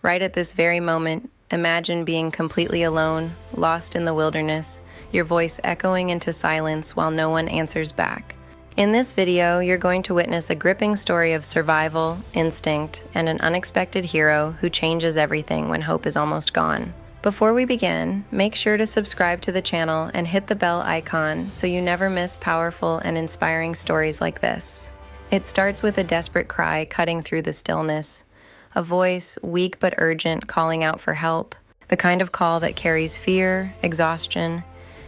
Right at this very moment, imagine being completely alone, lost in the wilderness, your voice echoing into silence while no one answers back. In this video, you're going to witness a gripping story of survival, instinct, and an unexpected hero who changes everything when hope is almost gone. Before we begin, make sure to subscribe to the channel and hit the bell icon so you never miss powerful and inspiring stories like this. It starts with a desperate cry cutting through the stillness, a voice, weak but urgent, calling out for help, the kind of call that carries fear, exhaustion,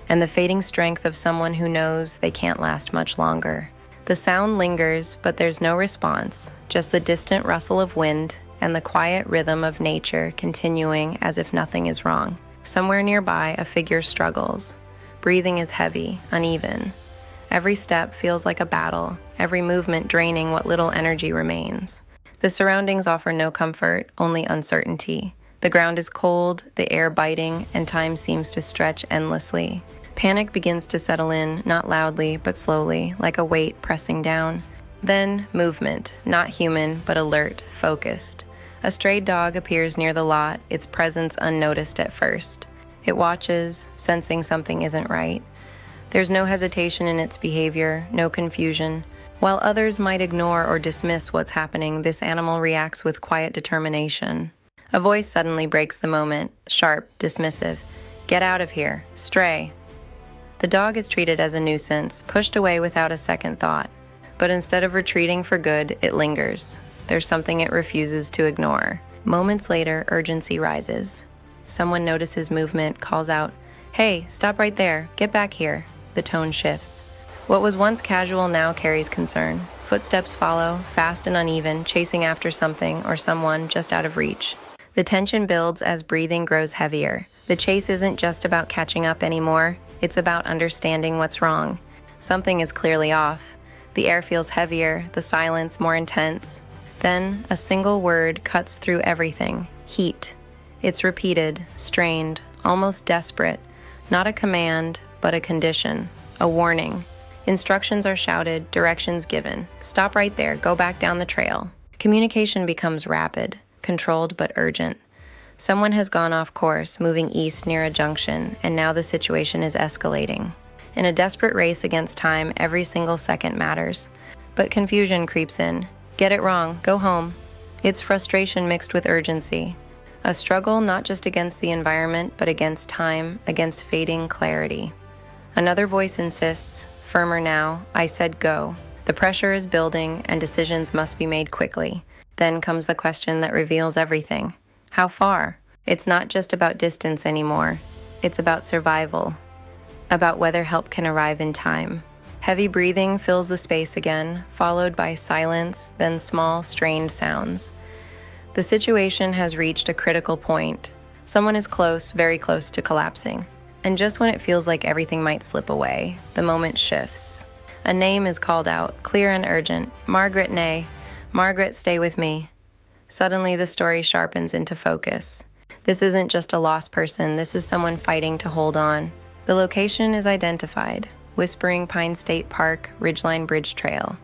and the fading strength of someone who knows they can't last much longer. The sound lingers, but there's no response, just the distant rustle of wind and the quiet rhythm of nature continuing as if nothing is wrong. Somewhere nearby, a figure struggles. Breathing is heavy, uneven. Every step feels like a battle, every movement draining what little energy remains. The surroundings offer no comfort, only uncertainty. The ground is cold, the air biting, and time seems to stretch endlessly. Panic begins to settle in, not loudly, but slowly, like a weight pressing down. Then, movement, not human, but alert, focused. A stray dog appears near the lot, its presence unnoticed at first. It watches, sensing something isn't right. There's no hesitation in its behavior, no confusion. While others might ignore or dismiss what's happening, this animal reacts with quiet determination. A voice suddenly breaks the moment, sharp, dismissive. "Get out of here. Stray." The dog is treated as a nuisance, pushed away without a second thought. But instead of retreating for good, it lingers. There's something it refuses to ignore. Moments later, urgency rises. Someone notices movement, calls out, "Hey, stop right there. Get back here." The tone shifts. What was once casual now carries concern. Footsteps follow, fast and uneven, chasing after something or someone just out of reach. The tension builds as breathing grows heavier. The chase isn't just about catching up anymore, it's about understanding what's wrong. Something is clearly off. The air feels heavier, the silence more intense. Then, a single word cuts through everything: heat. It's repeated, strained, almost desperate. Not a command, but a condition, a warning. Instructions are shouted, directions given. Stop right there, go back down the trail. Communication becomes rapid, controlled but urgent. Someone has gone off course, moving east near a junction, and now the situation is escalating. In a desperate race against time, every single second matters. But confusion creeps in. Get it wrong, go home. It's frustration mixed with urgency. A struggle not just against the environment, but against time, against fading clarity. Another voice insists, firmer now, "I said go." The pressure is building, and decisions must be made quickly. Then comes the question that reveals everything. How far? It's not just about distance anymore. It's about survival, about whether help can arrive in time. Heavy breathing fills the space again, followed by silence, then small, strained sounds. The situation has reached a critical point. Someone is close, very close to collapsing. And just when it feels like everything might slip away, the moment shifts. A name is called out, clear and urgent. "Margaret Nay. Margaret, stay with me." Suddenly, the story sharpens into focus. This isn't just a lost person, this is someone fighting to hold on. The location is identified: Whispering Pine State Park, Ridgeline Bridge Trail.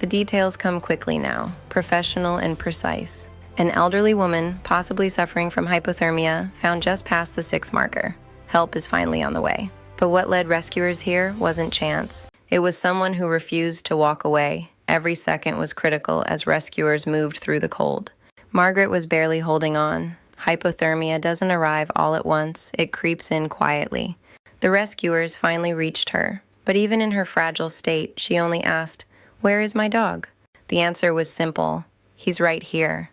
The details come quickly now, professional and precise. An elderly woman, possibly suffering from hypothermia, found just past the 6 marker. Help is finally on the way. But what led rescuers here wasn't chance. It was someone who refused to walk away. Every second was critical as rescuers moved through the cold. Margaret was barely holding on. Hypothermia doesn't arrive all at once, it creeps in quietly. The rescuers finally reached her, but even in her fragile state, she only asked, "Where is my dog?" The answer was simple: "He's right here."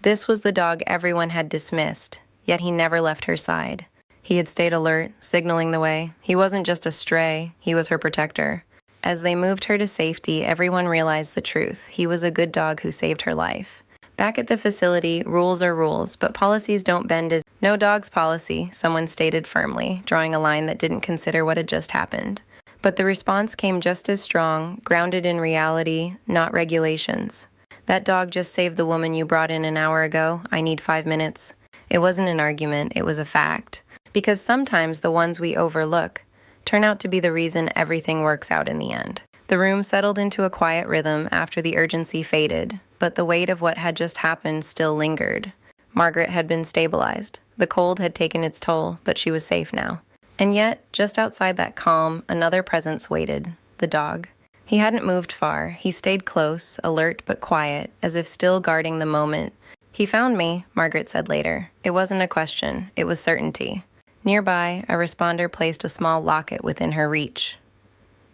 This was the dog everyone had dismissed, yet he never left her side. He had stayed alert, signaling the way. He wasn't just a stray, he was her protector. As they moved her to safety, everyone realized the truth. He was a good dog who saved her life. Back at the facility, rules are rules, but policies don't bend as no dogs policy, someone stated firmly, drawing a line that didn't consider what had just happened. But the response came just as strong, grounded in reality, not regulations. "That dog just saved the woman you brought in an hour ago. I need 5 minutes." It wasn't an argument, it was a fact. Because sometimes the ones we overlook turn out to be the reason everything works out in the end. The room settled into a quiet rhythm after the urgency faded, but the weight of what had just happened still lingered. Margaret had been stabilized. The cold had taken its toll, but she was safe now. And yet, just outside that calm, another presence waited, the dog. He hadn't moved far. He stayed close, alert but quiet, as if still guarding the moment. "He found me," Margaret said later. It wasn't a question, it was certainty. Nearby, a responder placed a small locket within her reach.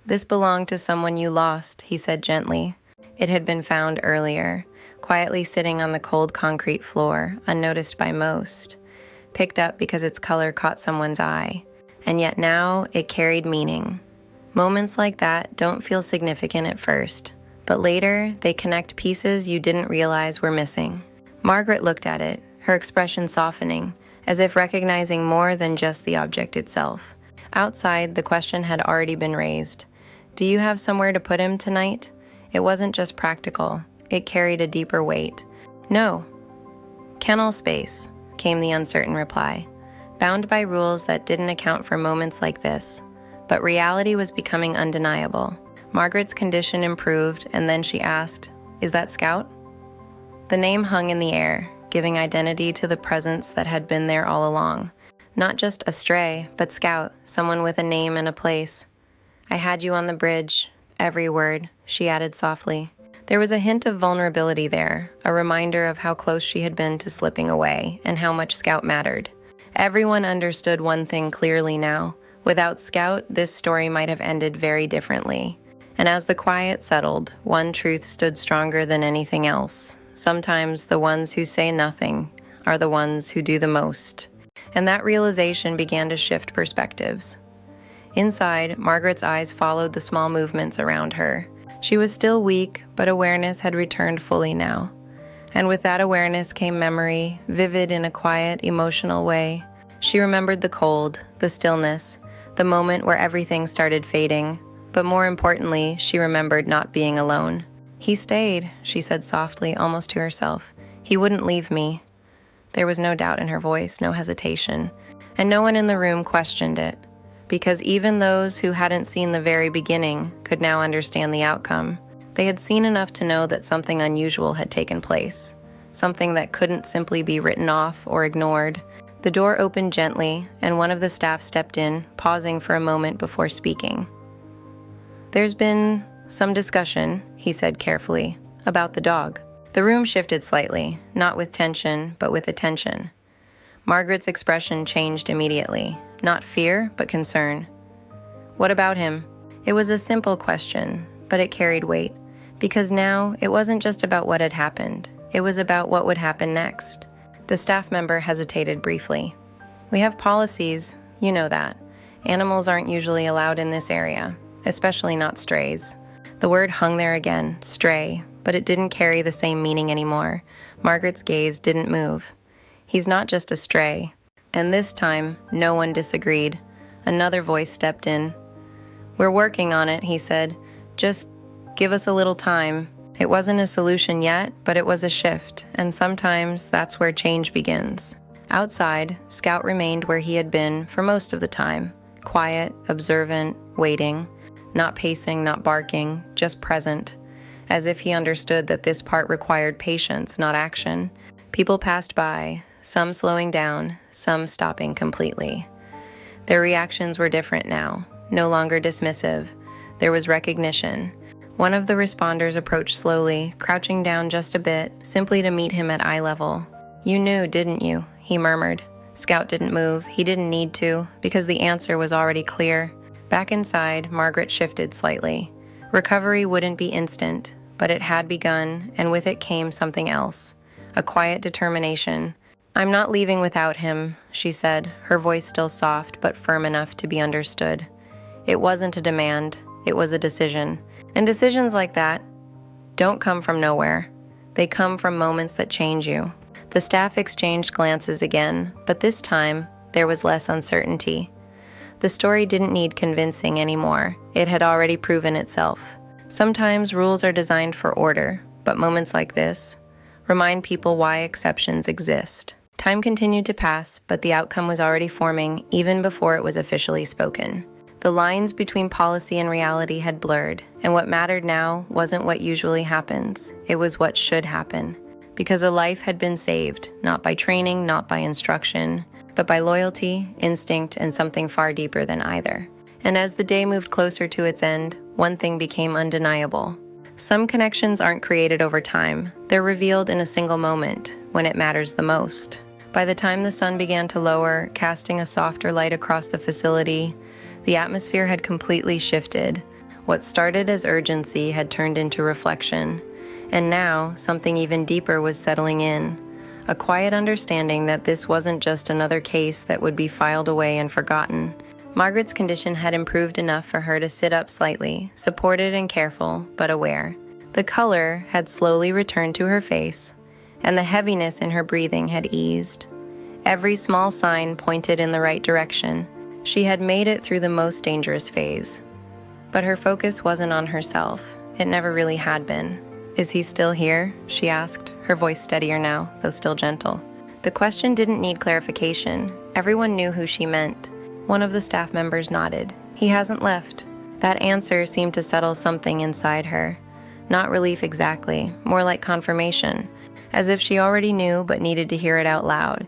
"This belonged to someone you lost," he said gently. It had been found earlier, quietly sitting on the cold concrete floor, unnoticed by most. Picked up because its color caught someone's eye. And yet now it carried meaning. Moments like that don't feel significant at first, but later they connect pieces you didn't realize were missing. Margaret looked at it, her expression softening, as if recognizing more than just the object itself. Outside, the question had already been raised. "Do you have somewhere to put him tonight?" It wasn't just practical, it carried a deeper weight. "No." "Kennel space," came the uncertain reply, bound by rules that didn't account for moments like this. But reality was becoming undeniable. Margaret's condition improved, and then she asked, "Is that Scout?" The name hung in the air, giving identity to the presence that had been there all along. Not just a stray, but Scout, someone with a name and a place. "I had you on the bridge," every word, she added softly. There was a hint of vulnerability there, a reminder of how close she had been to slipping away and how much Scout mattered. Everyone understood one thing clearly now. Without Scout, this story might have ended very differently. And as the quiet settled, one truth stood stronger than anything else. Sometimes the ones who say nothing are the ones who do the most. And that realization began to shift perspectives. Inside, Margaret's eyes followed the small movements around her. She was still weak, but awareness had returned fully now. And with that awareness came memory, vivid in a quiet, emotional way. She remembered the cold, the stillness, the moment where everything started fading. But more importantly, she remembered not being alone. "He stayed," she said softly, almost to herself. "He wouldn't leave me." There was no doubt in her voice, no hesitation. And no one in the room questioned it. Because even those who hadn't seen the very beginning could now understand the outcome. They had seen enough to know that something unusual had taken place, something that couldn't simply be written off or ignored. The door opened gently, and one of the staff stepped in, pausing for a moment before speaking. "There's been some discussion," he said carefully, "about the dog." The room shifted slightly, not with tension, but with attention. Margaret's expression changed immediately, not fear, but concern. "What about him?" It was a simple question, but it carried weight, because now it wasn't just about what had happened, it was about what would happen next. The staff member hesitated briefly. "We have policies, you know that. Animals aren't usually allowed in this area, especially not strays." The word hung there again, stray, but it didn't carry the same meaning anymore. Margaret's gaze didn't move. "He's not just a stray." And this time, no one disagreed. Another voice stepped in. "We're working on it," he said. "Just give us a little time." It wasn't a solution yet, but it was a shift, and sometimes that's where change begins. Outside, Scout remained where he had been for most of the time. Quiet, observant, waiting. Not pacing, not barking, just present. As if he understood that this part required patience, not action. People passed by, some slowing down, some stopping completely. Their reactions were different now, no longer dismissive. There was recognition. One of the responders approached slowly, crouching down just a bit, simply to meet him at eye level. "You knew, didn't you?" he murmured. Scout didn't move. He didn't need to, because the answer was already clear. Back inside, Margaret shifted slightly. Recovery wouldn't be instant, but it had begun, and with it came something else. A quiet determination. "I'm not leaving without him," she said, her voice still soft but firm enough to be understood. It wasn't a demand, it was a decision. And decisions like that don't come from nowhere. They come from moments that change you. The staff exchanged glances again, but this time, there was less uncertainty. The story didn't need convincing anymore. It had already proven itself. Sometimes rules are designed for order, but moments like this remind people why exceptions exist. Time continued to pass, but the outcome was already forming even before it was officially spoken. The lines between policy and reality had blurred, and what mattered now wasn't what usually happens, it was what should happen. because a life had been saved, not by training, not by instruction, but by loyalty, instinct, and something far deeper than either. And as the day moved closer to its end, one thing became undeniable. Some connections aren't created over time. They're revealed in a single moment, when it matters the most. By the time the sun began to lower, casting a softer light across the facility, the atmosphere had completely shifted. What started as urgency had turned into reflection. And now, something even deeper was settling in. A quiet understanding that this wasn't just another case that would be filed away and forgotten. Margaret's condition had improved enough for her to sit up slightly, supported and careful, but aware. The color had slowly returned to her face, and the heaviness in her breathing had eased. Every small sign pointed in the right direction. She had made it through the most dangerous phase. But her focus wasn't on herself. It never really had been. "Is he still here?" she asked, her voice steadier now, though still gentle. The question didn't need clarification. Everyone knew who she meant. One of the staff members nodded. "He hasn't left." That answer seemed to settle something inside her. Not relief exactly, more like confirmation, as if she already knew but needed to hear it out loud,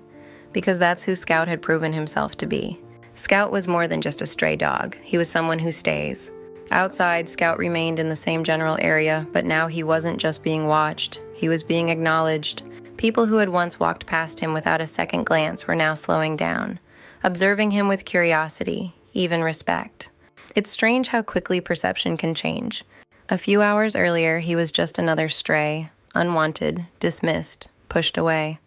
because that's who Scout had proven himself to be. Scout was more than just a stray dog. He was someone who stays. Outside, Scout remained in the same general area, but now he wasn't just being watched. He was being acknowledged. People who had once walked past him without a second glance were now slowing down, observing him with curiosity, even respect. It's strange how quickly perception can change. A few hours earlier, he was just another stray, unwanted, dismissed, pushed away.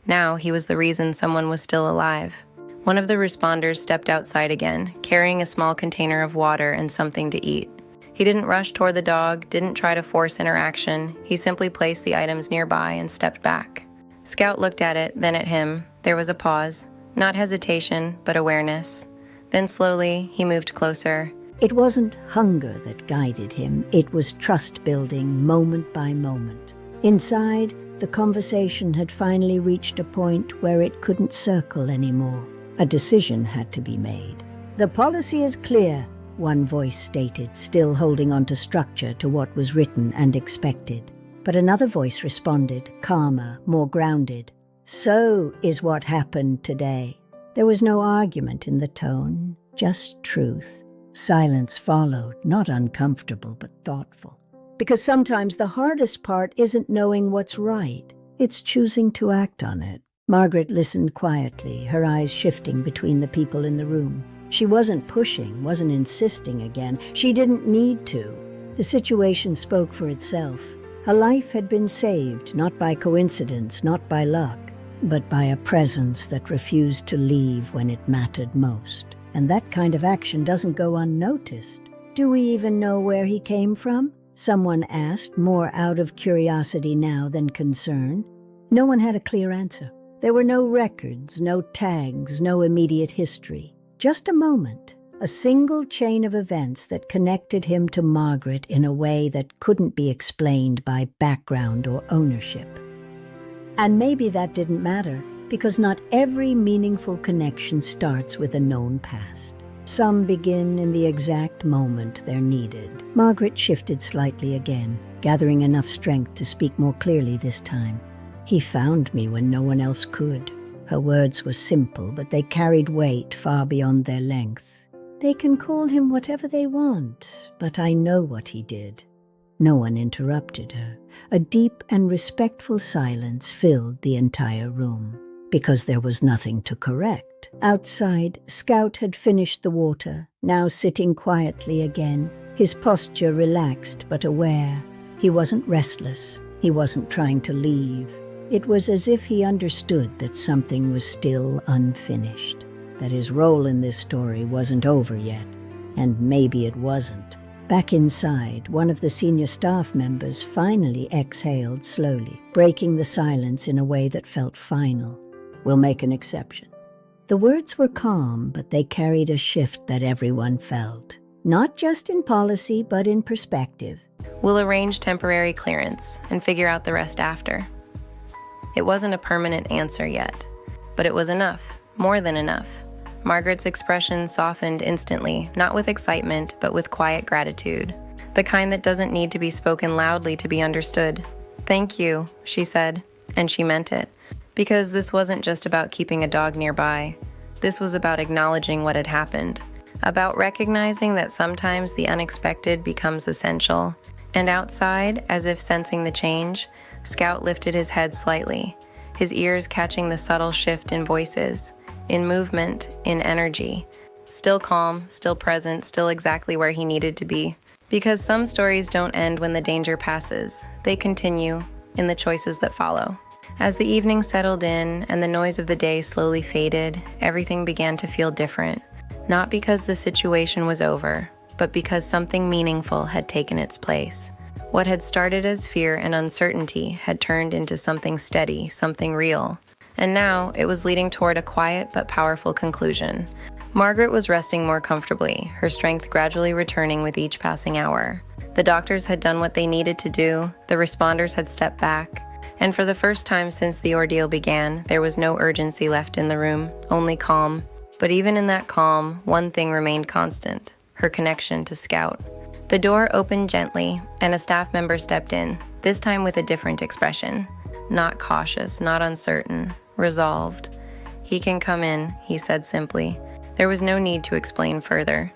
Now he was the reason someone was still alive. One of the responders stepped outside again, carrying a small container of water and something to eat. He didn't rush toward the dog, didn't try to force interaction. He simply placed the items nearby and stepped back. Scout looked at it, then at him. There was a pause. Not hesitation, but awareness. Then slowly, he moved closer. It wasn't hunger that guided him. It was trust building, moment by moment. Inside, the conversation had finally reached a point where it couldn't circle anymore. A decision had to be made. "The policy is clear," one voice stated, still holding on to structure, to what was written and expected. But another voice responded, calmer, more grounded. "So is what happened today." There was no argument in the tone, just truth. Silence followed, not uncomfortable, but thoughtful. Because sometimes the hardest part isn't knowing what's right. It's choosing to act on it. Margaret listened quietly, her eyes shifting between the people in the room. She wasn't pushing, wasn't insisting again. She didn't need to. The situation spoke for itself. A life had been saved, not by coincidence, not by luck, but by a presence that refused to leave when it mattered most. And that kind of action doesn't go unnoticed. "Do we even know where he came from?" someone asked, more out of curiosity now than concern. No one had a clear answer. There were no records, no tags, no immediate history. Just a moment, a single chain of events that connected him to Margaret in a way that couldn't be explained by background or ownership. And maybe that didn't matter, because not every meaningful connection starts with a known past. Some begin in the exact moment they're needed. Margaret shifted slightly again, gathering enough strength to speak more clearly this time. "He found me when no one else could." Her words were simple, but they carried weight far beyond their length. "They can call him whatever they want, but I know what he did." No one interrupted her. A deep and respectful silence filled the entire room, because there was nothing to correct. Outside, Scout had finished the water, now sitting quietly again, his posture relaxed but aware. He wasn't restless. He wasn't trying to leave. It was as if he understood that something was still unfinished, that his role in this story wasn't over yet, and maybe it wasn't. Back inside, one of the senior staff members finally exhaled slowly, breaking the silence in a way that felt final. "We'll make an exception." The words were calm, but they carried a shift that everyone felt. Not just in policy, but in perspective. "We'll arrange temporary clearance and figure out the rest after." It wasn't a permanent answer yet, but it was enough, more than enough. Margaret's expression softened instantly, not with excitement, but with quiet gratitude, the kind that doesn't need to be spoken loudly to be understood. "Thank you," she said, and she meant it. Because this wasn't just about keeping a dog nearby. This was about acknowledging what had happened, about recognizing that sometimes the unexpected becomes essential. And outside, as if sensing the change, Scout lifted his head slightly, his ears catching the subtle shift in voices, in movement, in energy. Still calm, still present, still exactly where he needed to be. Because some stories don't end when the danger passes. They continue in the choices that follow. As the evening settled in and the noise of the day slowly faded, everything began to feel different. Not because the situation was over, but because something meaningful had taken its place. What had started as fear and uncertainty had turned into something steady, something real. And now it was leading toward a quiet but powerful conclusion. Margaret was resting more comfortably, her strength gradually returning with each passing hour. The doctors had done what they needed to do, the responders had stepped back, and for the first time since the ordeal began, there was no urgency left in the room, only calm. But even in that calm, one thing remained constant: her connection to Scout. The door opened gently, and a staff member stepped in, this time with a different expression. Not cautious, not uncertain, resolved. "He can come in," he said simply. There was no need to explain further.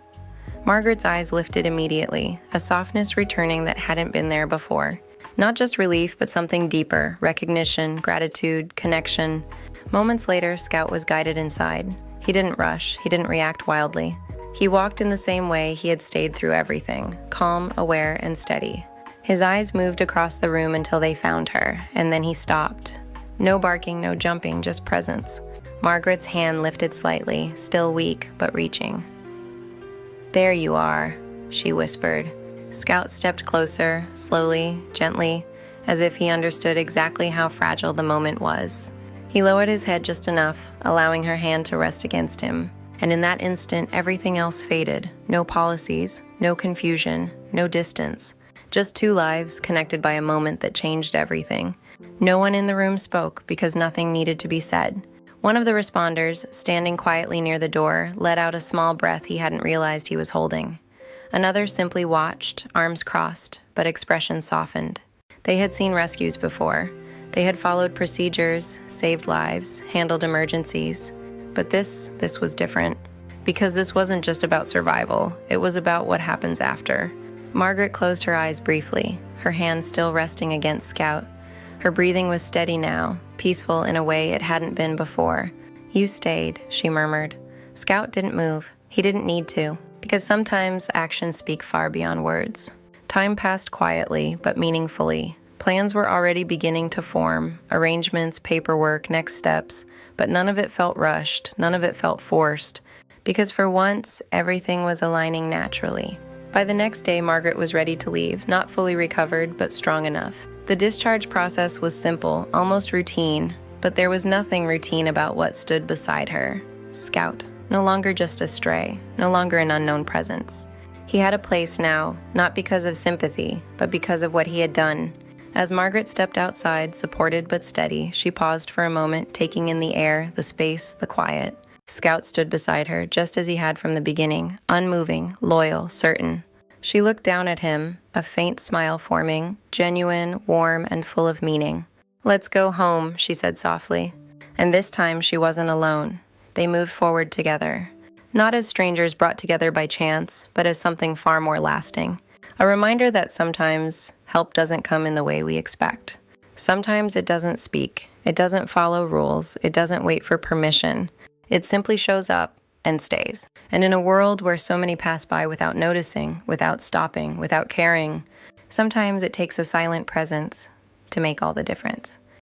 Margaret's eyes lifted immediately, a softness returning that hadn't been there before. Not just relief, but something deeper: recognition, gratitude, connection. Moments later, Scout was guided inside. He didn't rush, he didn't react wildly. He walked in the same way he had stayed through everything, calm, aware, and steady. His eyes moved across the room until they found her, and then he stopped. No barking, no jumping, just presence. Margaret's hand lifted slightly, still weak, but reaching. "There you are," she whispered. Scout stepped closer, slowly, gently, as if he understood exactly how fragile the moment was. He lowered his head just enough, allowing her hand to rest against him. And in that instant, everything else faded. No policies, no confusion, no distance. Just two lives connected by a moment that changed everything. No one in the room spoke because nothing needed to be said. One of the responders, standing quietly near the door, let out a small breath he hadn't realized he was holding. Another simply watched, arms crossed, but expression softened. They had seen rescues before. They had followed procedures, saved lives, handled emergencies. But this was different. Because this wasn't just about survival, it was about what happens after. Margaret closed her eyes briefly, her hand still resting against Scout. Her breathing was steady now, peaceful in a way it hadn't been before. "You stayed," she murmured. Scout didn't move. He didn't need to, because sometimes actions speak far beyond words. Time passed quietly, but meaningfully. Plans were already beginning to form, arrangements, paperwork, next steps, but none of it felt rushed, none of it felt forced, because for once, everything was aligning naturally. By the next day, Margaret was ready to leave, not fully recovered, but strong enough. The discharge process was simple, almost routine, but there was nothing routine about what stood beside her. Scout, no longer just a stray, no longer an unknown presence. He had a place now, not because of sympathy, but because of what he had done. As Margaret stepped outside, supported but steady, she paused for a moment, taking in the air, the space, the quiet. Scout stood beside her, just as he had from the beginning, unmoving, loyal, certain. She looked down at him, a faint smile forming, genuine, warm, and full of meaning. "Let's go home," she said softly. And this time she wasn't alone. They moved forward together. Not as strangers brought together by chance, but as something far more lasting. A reminder that sometimes help doesn't come in the way we expect. Sometimes it doesn't speak. It doesn't follow rules. It doesn't wait for permission. It simply shows up and stays. And in a world where so many pass by without noticing, without stopping, without caring, sometimes it takes a silent presence to make all the difference.